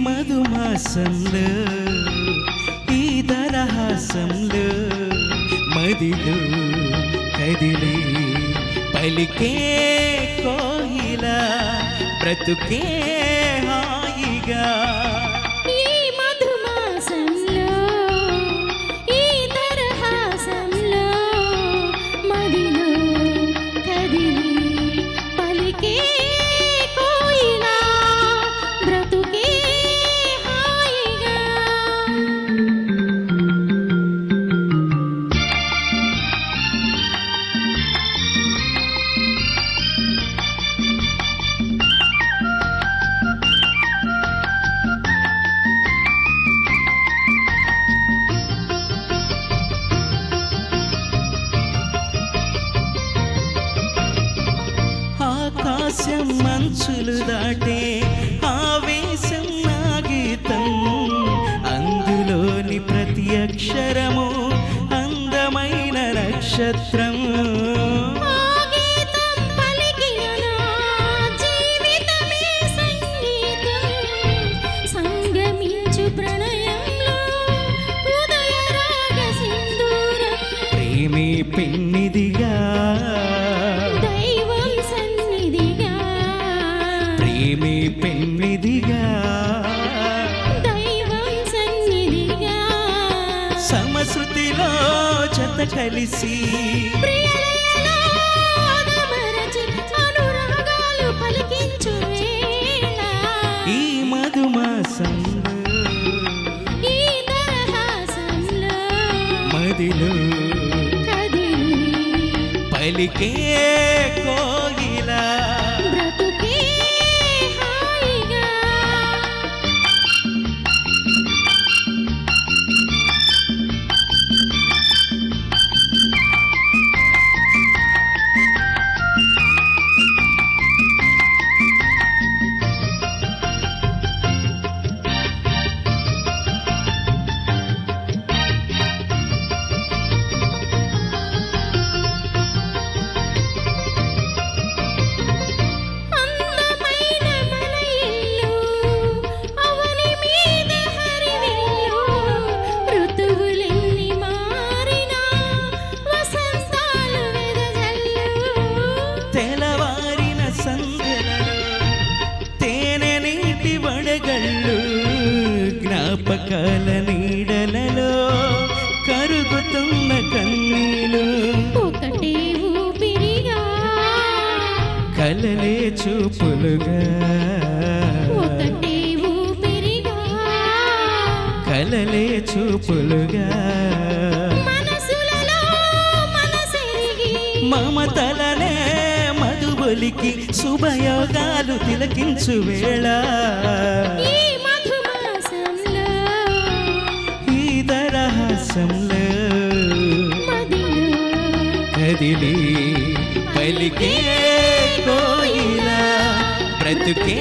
మధుమాసంలో ఈ దరహాసంలో మదిలో కదిలి పలికే కోయిల బ్రతుకే హాయిగా ఆకాశం మంచులు దాటే ఆవేశం నా గీతం అందులోని ప్రతి అక్షరము అందమైన నక్షత్రం ప్రేమే పెన్నిదిగా ప్రేమే పెన్నిదిగా సమశృతిలో జత కలిసి ఈ మధుమాసంలో మదిలో పలికే కోయిల తెలవారిన సంధ్యలలో తేనె నీటి వడగళ్ళు జ్ఞాపకాల నీడలలో కరుగుతున్న కన్నీలు ఒకటే ఊపిరిగా కలలే చూపులుగా ఒకటే ఊపిరిగా కలలే చూపులుగా మనసులలో మనసెరిగి మమతలనే మధుబొలికి శుభయోగాలు తిలకించు వేళ ఈ మధుమాసంలో ఈ దరహాసంలో మదిలో కదిలి పలికే కోయిల బ్రతుకే